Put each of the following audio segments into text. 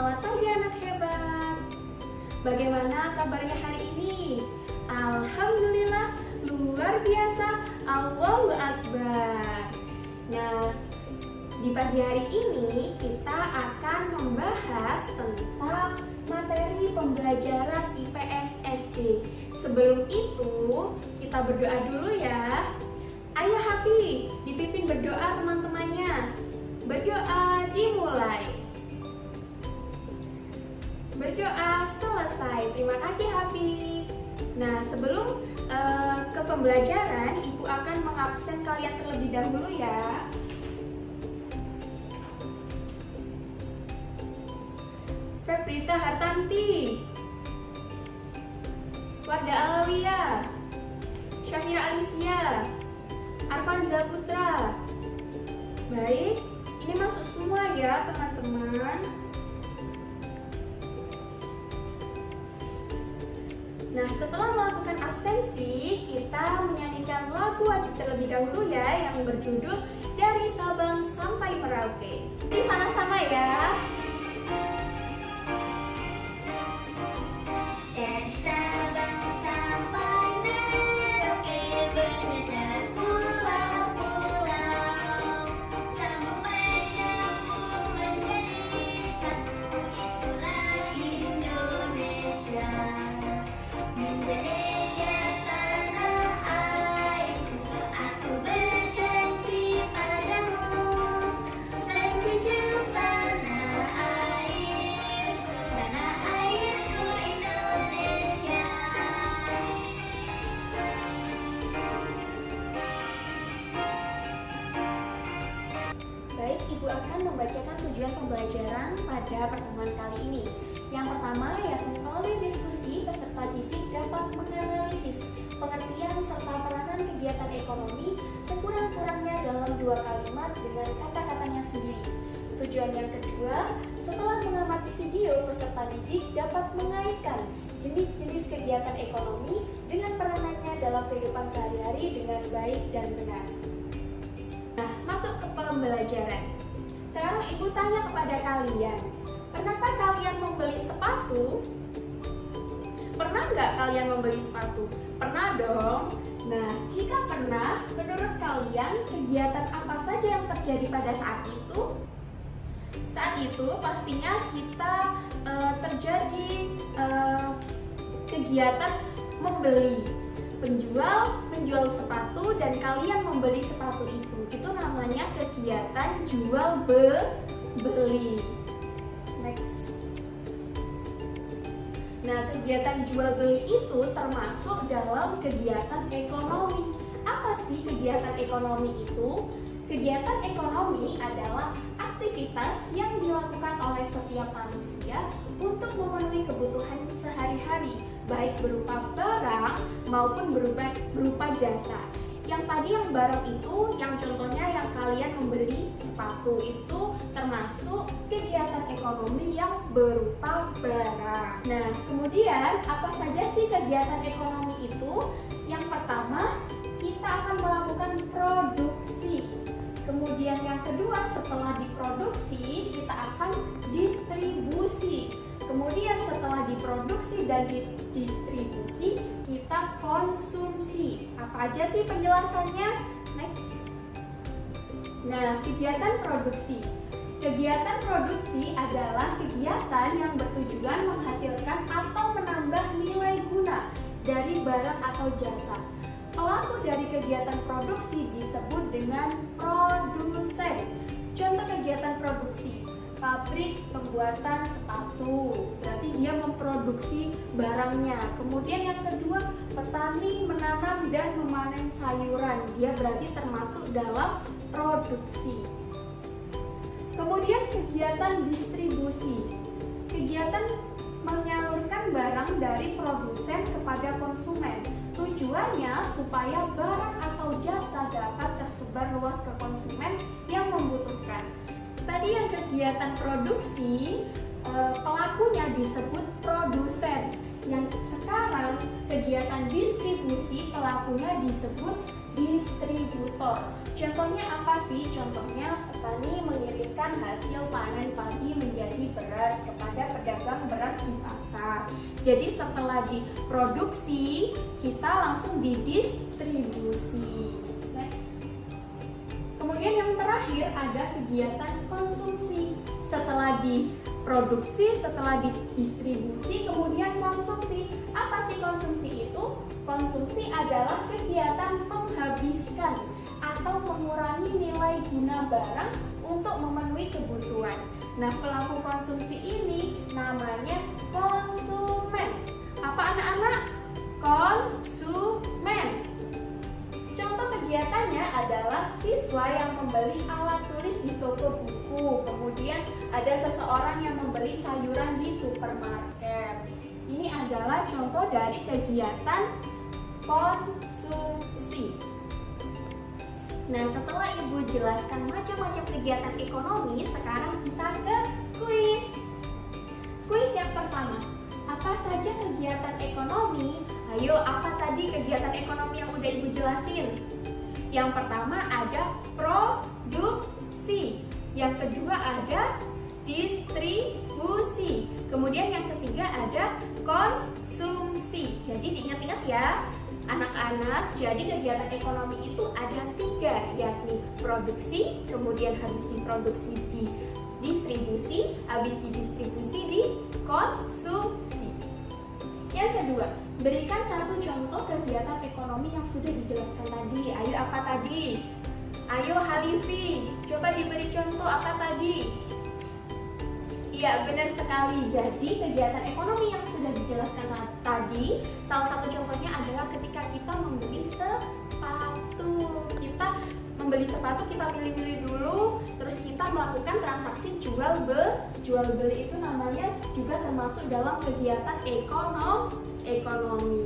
Selamat pagi anak hebat. Bagaimana kabarnya hari ini? Alhamdulillah, luar biasa. Allahu Akbar. Nah, di pagi hari ini kita akan membahas tentang materi pembelajaran IPS SD. Sebelum itu, kita berdoa dulu ya. Ayo Hafi, dipimpin berdoa teman-temannya. Berdoa dimulai. Berdoa selesai. Terima kasih Hafi. Nah, sebelum ke pembelajaran, Ibu akan mengabsen kalian terlebih dahulu ya. Febrita Hartanti, Wardah Alawiyah, Syafira Alicia, Arfanza Putra. Baik, ini masuk semua ya teman-teman. Nah, setelah melakukan absensi, kita menyanyikan lagu wajib terlebih dahulu ya, yang berjudul Dari Sabang Sampai Merauke. Jadi sama-sama ya. Dari Sabang sampai Merauke, berjalan pulau-pulau, sambung menyambung menjadi satu, itulah Indonesia. Indonesia tanah airku, aku berjanji padamu, menjunjung tanah airku Indonesia. Baik, Ibu akan membacakan tujuan pembelajaran pada pertemuan kali ini. Yang pertama, yakni melalui diskusi, peserta didik dapat menganalisis pengertian serta peranan kegiatan ekonomi sekurang-kurangnya dalam 2 kalimat dengan kata-katanya sendiri. Tujuan yang kedua, setelah mengamati video, peserta didik dapat mengaitkan jenis-jenis kegiatan ekonomi dengan peranannya dalam kehidupan sehari-hari dengan baik dan benar. Nah, masuk ke pembelajaran. Sekarang Ibu tanya kepada kalian, pernahkah kalian membeli sepatu? Pernah nggak kalian membeli sepatu? Pernah dong. Nah, jika pernah, menurut kalian kegiatan apa saja yang terjadi pada saat itu? Saat itu pastinya kita terjadi kegiatan membeli. Penjual menjual sepatu dan kalian membeli sepatu itu. Itu namanya kegiatan jual beli. Next. Nah, kegiatan jual beli itu termasuk dalam kegiatan ekonomi. Apa sih kegiatan ekonomi itu? Kegiatan ekonomi adalah aktivitas yang dilakukan oleh setiap manusia untuk memenuhi kebutuhan sehari-hari, baik berupa barang maupun berupa jasa. Yang tadi yang barang itu, yang contohnya yang kalian membeli sepatu itu termasuk kegiatan ekonomi yang berupa barang. Nah, kemudian apa saja sih kegiatan ekonomi itu? Yang pertama, kita akan melakukan produksi. Kemudian yang kedua, setelah diproduksi, kita akan distribusi. Kemudian setelah diproduksi dan didistribusi, kita konsumsi. Apa aja sih penjelasannya? Next. Nah, kegiatan produksi. Kegiatan produksi adalah kegiatan yang bertujuan menghasilkan atau menambah nilai guna dari barang atau jasa. Pelaku dari kegiatan produksi disebut dengan produsen. Contoh kegiatan produksi, pabrik pembuatan sepatu, berarti dia memproduksi barangnya. Kemudian yang kedua, petani menanam dan memanen sayuran, dia berarti termasuk dalam produksi. Kemudian kegiatan distribusi, kegiatan menyalurkan barang dari produsen kepada konsumen. Tujuannya supaya barang atau jasa dapat tersebar luas ke konsumen yang membutuhkan. Tadi yang kegiatan produksi pelakunya disebut produsen. Yang sekarang kegiatan distribusi pelakunya disebut distributor. Contohnya apa sih? Contohnya petani mengirimkan hasil panen padi menjadi beras kepada pedagang beras di pasar. Jadi setelah diproduksi, kita langsung didistribusi. Next. Kemudian yang terakhir ada kegiatan konsumsi. Setelah diproduksi, setelah didistribusi, kemudian konsumsi. Apa sih konsumsi itu? Konsumsi adalah kegiatan menghabiskan atau mengurangi nilai guna barang untuk memenuhi kebutuhan. Nah, pelaku konsumsi ini namanya konsumen. Apa anak-anak? Konsumen. Contoh kegiatannya adalah siswa yang membeli alat tulis di toko buku, kemudian ada seseorang yang membeli sayuran di supermarket. Ini adalah contoh dari kegiatan konsumsi. Nah, setelah Ibu jelaskan macam-macam kegiatan ekonomi, sekarang kita ke kuis. Kuis yang pertama, apa saja kegiatan ekonomi? Ayo, apa tadi kegiatan ekonomi yang udah Ibu jelasin? Yang pertama ada produksi, yang kedua ada distribusi, kemudian yang ketiga ada konsumsi. Jadi diingat-ingat ya anak-anak, jadi kegiatan ekonomi itu ada 3, yakni produksi, kemudian habis diproduksi didistribusi, habis didistribusi dikonsumsi. Yang kedua, berikan satu contoh kegiatan ekonomi yang sudah dijelaskan tadi. Ayo, apa tadi? Ayo Halifi, coba diberi contoh apa tadi? Iya, benar sekali. Jadi kegiatan ekonomi yang sudah dijelaskan tadi, salah satu contohnya adalah ketika kita membeli sepatu. Kita membeli sepatu, kita pilih-pilih dulu, terus kita melakukan transaksi jual beli, itu namanya juga termasuk dalam kegiatan ekonomi.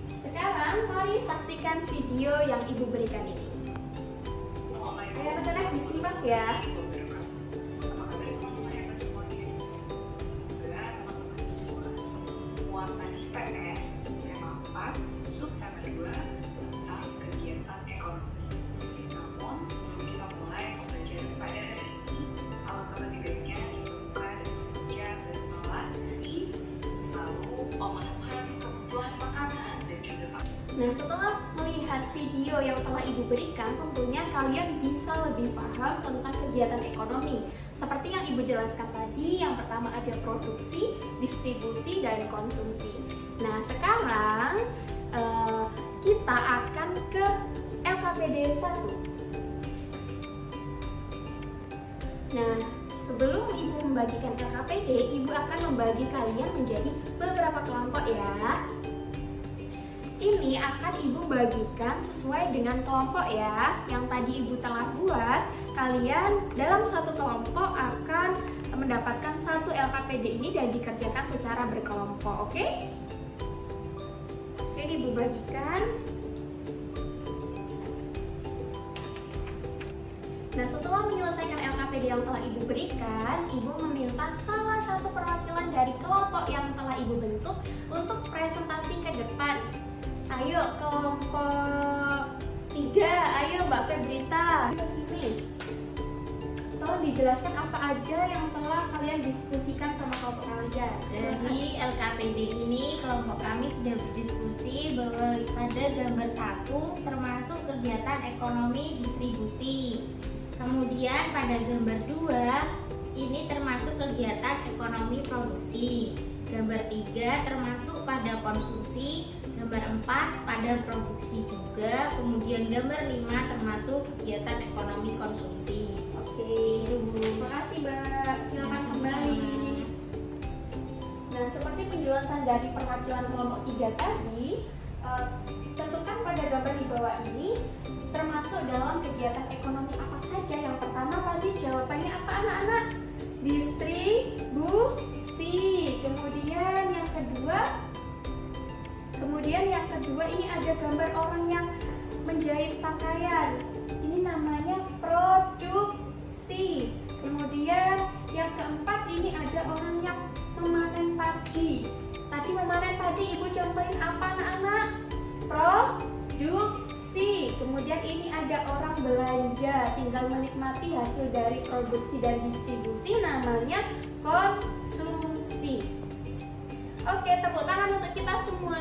Sekarang mari saksikan video yang Ibu berikan ini. Anak-anak disimak ya. Nah, setelah melihat video yang telah Ibu berikan, tentunya kalian bisa lebih paham tentang kegiatan ekonomi. Seperti yang Ibu jelaskan tadi, yang pertama ada produksi, distribusi, dan konsumsi. Nah, sekarang kita akan ke LKPD 1. Nah, sebelum Ibu membagikan LKPD, Ibu akan membagi kalian menjadi beberapa kelompok ya. Ini akan Ibu bagikan sesuai dengan kelompok ya. Yang tadi Ibu telah buat, kalian dalam satu kelompok akan mendapatkan satu LKPD ini dan dikerjakan secara berkelompok, oke? Oke, Ibu bagikan. Nah, setelah menyelesaikan LKPD yang telah Ibu berikan, Ibu meminta salah satu perwakilan dari kelompok yang telah Ibu bentuk untuk presentasi ke depan. Ayo kelompok 3, ayo Mbak Febrita ke sini. Tolong dijelaskan apa aja yang telah kalian diskusikan sama kelompok kalian. Dari LKPD ini kelompok kami sudah berdiskusi bahwa pada gambar 1 termasuk kegiatan ekonomi distribusi. Kemudian pada gambar 2 ini termasuk kegiatan ekonomi produksi. Gambar 3 termasuk pada konsumsi. Gambar 4 pada produksi juga. Kemudian gambar 5 termasuk kegiatan ekonomi konsumsi. Oke, terima kasih Mbak. Silakan kembali. Nah, seperti penjelasan dari perwakilan kelompok 3 tadi, tentukan pada gambar di bawah ini termasuk dalam kegiatan ekonomi apa saja. Yang pertama tadi jawabannya apa anak-anak? Distribusi. Kemudian yang kedua ini ada gambar orang yang menjahit pakaian. Ini namanya produksi. Kemudian yang keempat lihat ini ada orang yang memanen padi. Tadi memanen padi, Ibu contohin apa anak-anak? Produksi. Kemudian ini ada orang belanja, tinggal menikmati hasil dari produksi dan distribusi, namanya konsumsi. Oke, tepuk tangan untuk kita semua.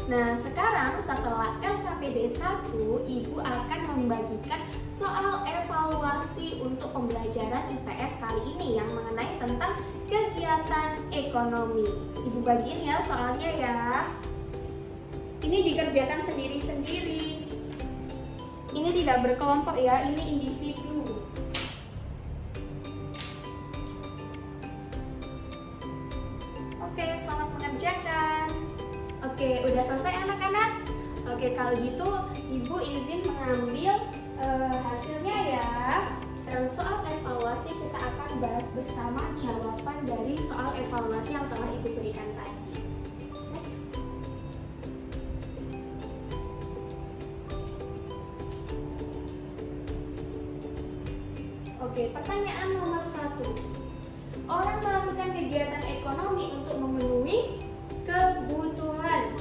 Nah, sekarang setelah LKPD 1, Ibu akan membagikan soal evaluasi untuk pembelajaran IPS kali ini yang mengenai tentang kegiatan ekonomi. Ibu bagiin ya soalnya ya. Ini dikerjakan sendiri-sendiri. Ini tidak berkelompok ya, ini individu. Oke, selamat mengerjakan. Oke, udah selesai anak-anak? Oke, kalau gitu Ibu izin mengambil hasilnya ya. Dan soal evaluasi kita akan bahas bersama jawaban dari soal evaluasi yang telah Ibu berikan tadi. Next. Oke, pertanyaan nomor 1. Orang melakukan kegiatan ekonomi untuk memenuhi kebutuhan.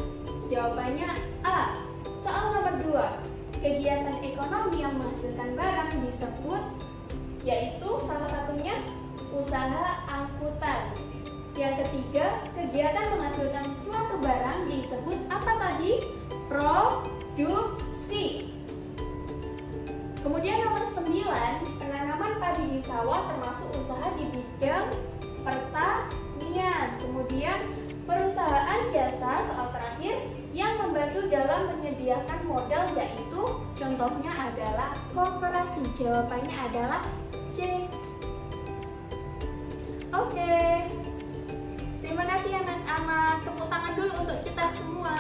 Jawabannya A. Soal nomor 2. Kegiatan ekonomi yang menghasilkan barang disebut, yaitu salah satunya usaha angkutan. Yang ketiga, kegiatan menghasilkan suatu barang disebut apa tadi? Produksi. Kemudian nomor 9, penanaman padi di sawah termasuk usaha di bidang pertanian. Kemudian perusahaan jasa, soal terakhir, yang membantu dalam menyediakan modal, yaitu contohnya adalah koperasi. Jawabannya adalah C. Oke, terima kasih anak-anak. Tepuk tangan dulu untuk kita semua.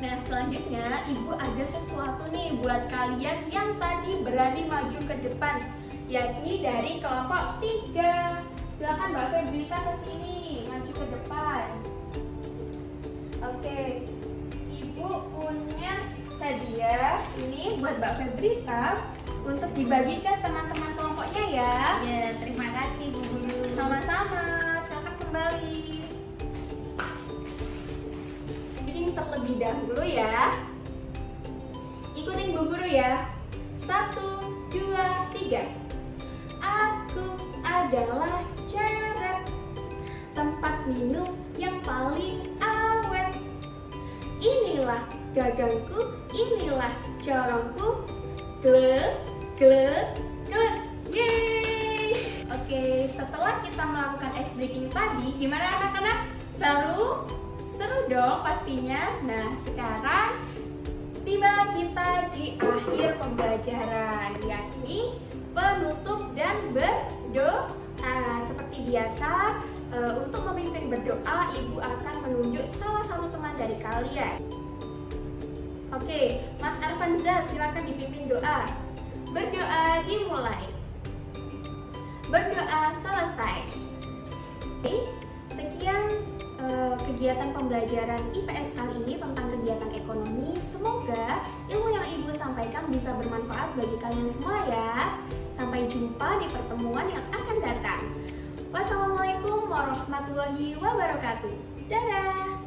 Nah, selanjutnya Ibu ada sesuatu nih buat kalian yang tadi berani maju ke depan, yakni dari kelompok 3. Silakan Mbak Febrita ke sini, maju ke depan. Oke, Ibu punya hadiah ini buat Mbak Febrita untuk dibagikan teman-teman kelompoknya ya. Ya, terima kasih Bu Guru. Sama-sama, silakan kembali. Bikin terlebih dahulu ya. Ikutin Bu Guru ya. 1, 2, 3. Aku adalah ceret, tempat minum yang paling awet. Inilah gagangku, inilah corongku. Glek, glek, glek. Yeay. Oke, setelah kita melakukan ice breaking tadi, gimana anak-anak? Seru? Seru dong pastinya. Nah, sekarang tiba kita di akhir pembelajaran, yakni penutup dan berdoa. Seperti biasa, untuk memimpin berdoa, Ibu akan menunjuk salah satu teman dari kalian. Oke, Mas Arfanza, silakan dipimpin doa. Berdoa dimulai. Berdoa selesai. Oke, sekian kegiatan pembelajaran IPS kali ini tentang kegiatan ekonomi. Semoga ilmu yang Ibu sampaikan bisa bermanfaat bagi kalian semua ya. Sampai jumpa di pertemuan yang akan datang. Wassalamualaikum warahmatullahi wabarakatuh. Dadah.